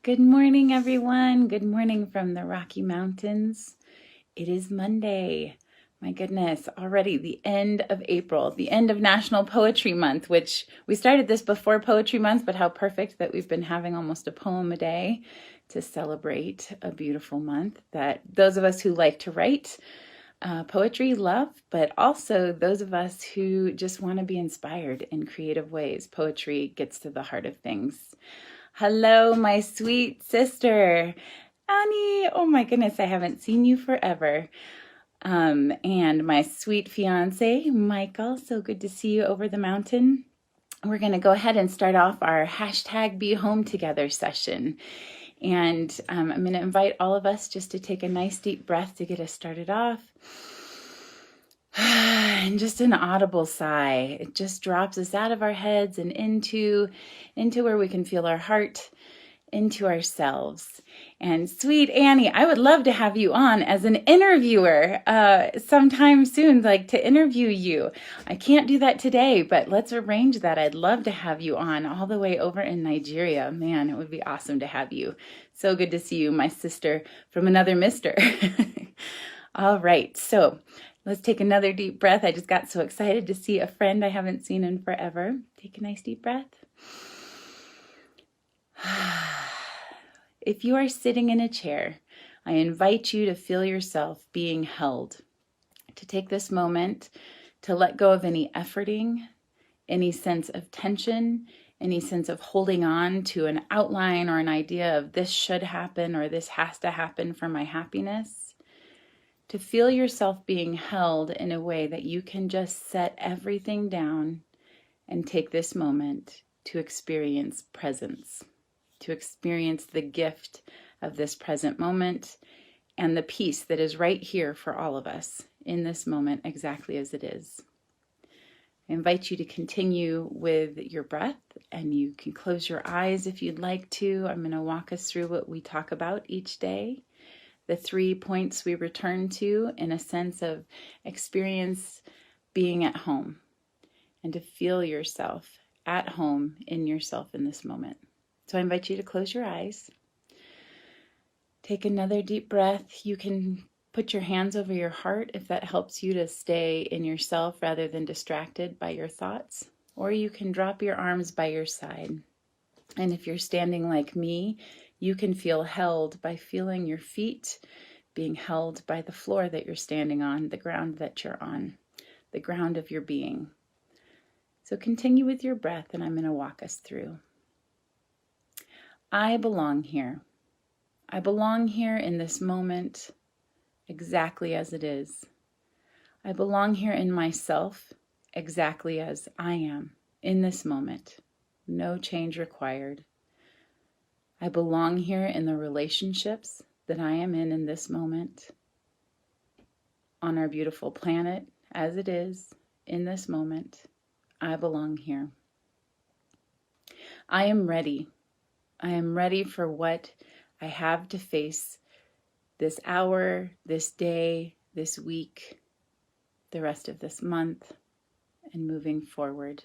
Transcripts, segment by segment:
Good morning, everyone. Good morning from the Rocky Mountains. It is Monday. My goodness, already the end of April, the end of National Poetry Month, which we started this before Poetry Month, but how perfect that we've been having almost a poem a day to celebrate a beautiful month that those of us who like to write poetry love, but also those of us who just want to be inspired in creative ways. Poetry gets to the heart of things. Hello, my sweet sister, Annie. Oh my goodness, I haven't seen you forever. And my sweet fiance, Michael. So good to see you over the mountain. We're going to go ahead and start off our hashtag Be Home Together session. And I'm going to invite all of us just to take a nice deep breath to get us started off. And just an audible sigh. It just drops us out of our heads and into where we can feel our heart, into ourselves. And sweet Annie, I would love to have you on as an interviewer sometime soon, like to interview you. I can't do that today, but let's arrange that. I'd love to have you on all the way over in Nigeria. Man, it would be awesome to have you. So good to see you, my sister from another mister. All right, so let's take another deep breath. I just got so excited to see a friend I haven't seen in forever. Take a nice deep breath. If you are sitting in a chair, I invite you to feel yourself being held, to take this moment to let go of any efforting, any sense of tension, any sense of holding on to an outline or an idea of this should happen or this has to happen for my happiness. To feel yourself being held in a way that you can just set everything down and take this moment to experience presence, to experience the gift of this present moment and the peace that is right here for all of us in this moment exactly as it is. I invite you to continue with your breath, and you can close your eyes if you'd like to. I'm going to walk us through what we talk about each day. The 3 points we return to in a sense of experience being at home and to feel yourself at home in yourself in this moment. So I invite you to close your eyes. Take another deep breath. You can put your hands over your heart if that helps you to stay in yourself rather than distracted by your thoughts. Or you can drop your arms by your side. And if you're standing like me, you can feel held by feeling your feet being held by the floor that you're standing on, the ground that you're on, the ground of your being. So continue with your breath, and I'm going to walk us through. I belong here. I belong here in this moment exactly as it is. I belong here in myself exactly as I am in this moment. No change required. I belong here in the relationships that I am in this moment, on our beautiful planet as it is in this moment. I belong here. I am ready. I am ready for what I have to face this hour, this day, this week, the rest of this month, and moving forward.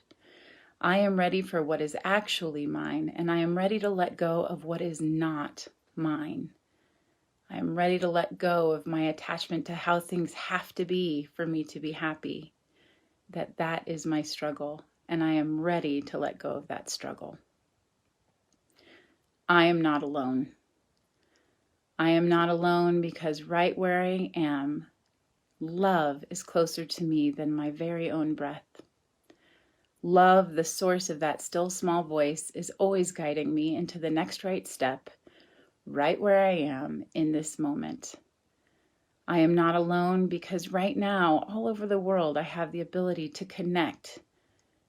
I am ready for what is actually mine, and I am ready to let go of what is not mine. I am ready to let go of my attachment to how things have to be for me to be happy, that is my struggle, and I am ready to let go of that struggle. I am not alone. I am not alone because right where I am, love is closer to me than my very own breath. Love, the source of that still small voice, is always guiding me into the next right step, right where I am in this moment. I am not alone because right now, all over the world, I have the ability to connect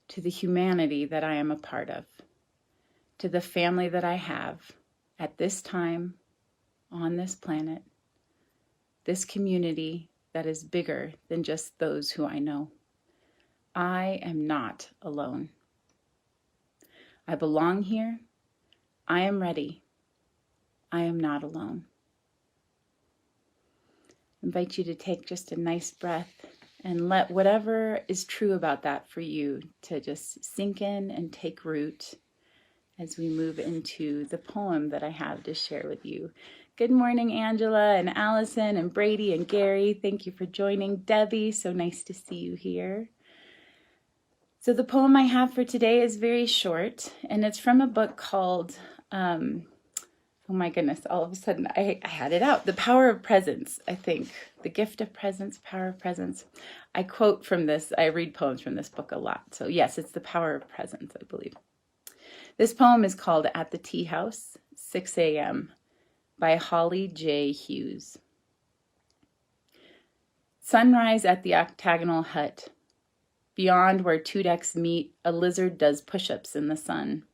to the humanity that I am a part of, to the family that I have at this time on this planet, this community that is bigger than just those who I know. I am not alone. I belong here. I am ready. I am not alone. I invite you to take just a nice breath and let whatever is true about that for you to just sink in and take root. as we move into the poem that I have to share with you. Good morning, Angela and Allison and Brady and Gary. Thank you for joining. Debbie, so nice to see you here. So the poem I have for today is very short, and it's from a book called, oh my goodness, all of a sudden I had it out. The Power of Presence, I think. The Gift of Presence, Power of Presence. I quote from this, I read poems from this book a lot. So yes, it's The Power of Presence, I believe. This poem is called At the Teahouse, 6 a.m. by Holly J. Hughes. Sunrise at the octagonal hut. Beyond where two decks meet, a lizard does push-ups in the sun.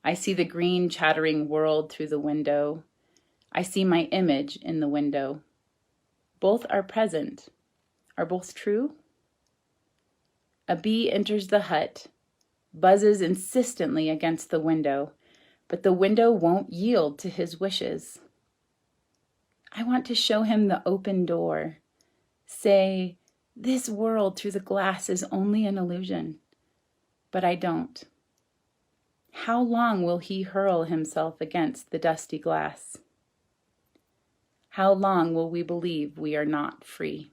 I see the green chattering world through the window. I see my image in the window. Both are present. Are both true? A bee enters the hut, buzzes insistently against the window, but the window won't yield to his wishes. I want to show him the open door. Say, this world through the glass is only an illusion, but I don't. How long will he hurl himself against the dusty glass? How long will we believe we are not free?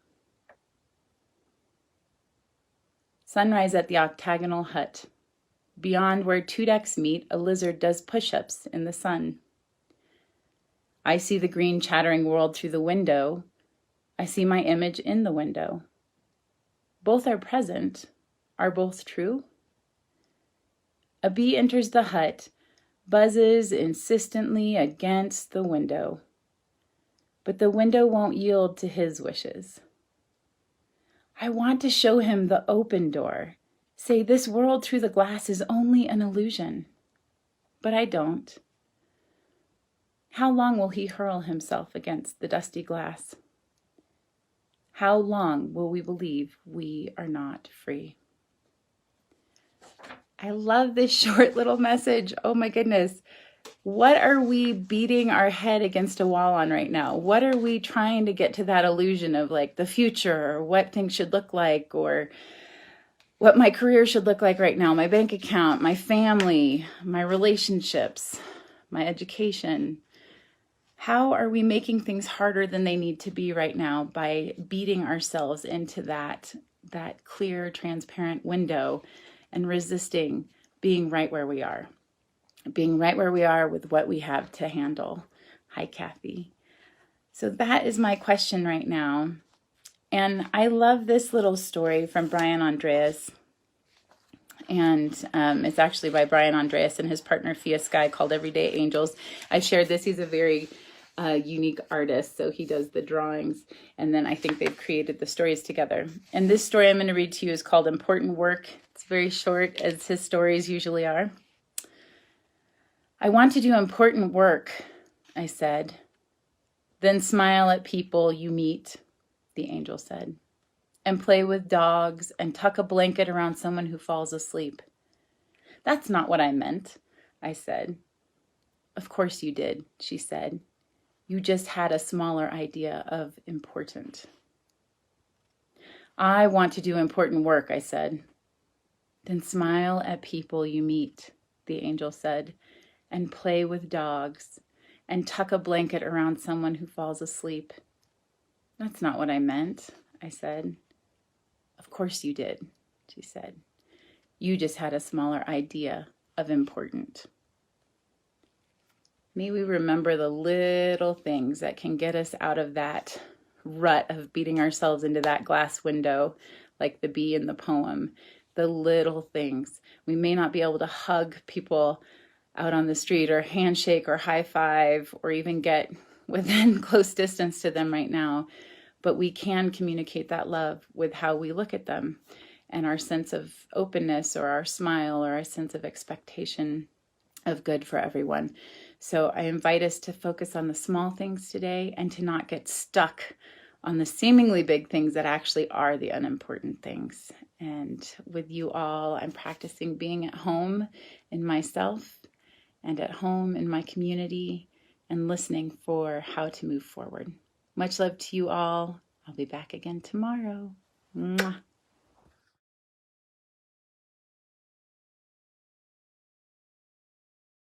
Sunrise at the octagonal hut. Beyond where two decks meet, a lizard does push-ups in the sun. I see the green chattering world through the window. I see my image in the window. Both are present. Are both true? A bee enters the hut, buzzes insistently against the window, but the window won't yield to his wishes. I want to show him the open door. Say, this world through the glass is only an illusion, but I don't. How long will he hurl himself against the dusty glass? How long will we believe we are not free? I love this short little message. Oh my goodness. What are we beating our head against a wall on right now? What are we trying to get to that illusion of like the future or what things should look like or what my career should look like right now, my bank account, my family, my relationships, my education? How are we making things harder than they need to be right now by beating ourselves into that clear, transparent window and resisting being right where we are? Being right where we are with what we have to handle. Hi, Kathy. So that is my question right now. And I love this little story from Brian Andreas. And it's actually by Brian Andreas and his partner, Skye, called Everyday Angels. I shared this. He's a very unique artist, so he does the drawings. And then I think they've created the stories together. And this story I'm going to read to you is called Important Work. It's very short, as his stories usually are. I want to do important work, I said. Then smile at people you meet, the angel said, and play with dogs and tuck a blanket around someone who falls asleep. That's not what I meant, I said. Of course you did, she said. You just had a smaller idea of important. I want to do important work, I said. Then smile at people you meet, the angel said, and play with dogs and tuck a blanket around someone who falls asleep. That's not what I meant, I said. Of course you did, she said. You just had a smaller idea of important. May we remember the little things that can get us out of that rut of beating ourselves into that glass window, like the bee in the poem. The little things. We may not be able to hug people out on the street or handshake or high five or even get within close distance to them right now, but we can communicate that love with how we look at them and our sense of openness or our smile or our sense of expectation of good for everyone. So I invite us to focus on the small things today and to not get stuck on the seemingly big things that actually are the unimportant things. And with you all, I'm practicing being at home in myself and at home in my community and listening for how to move forward. Much love to you all. I'll be back again tomorrow. Mwah.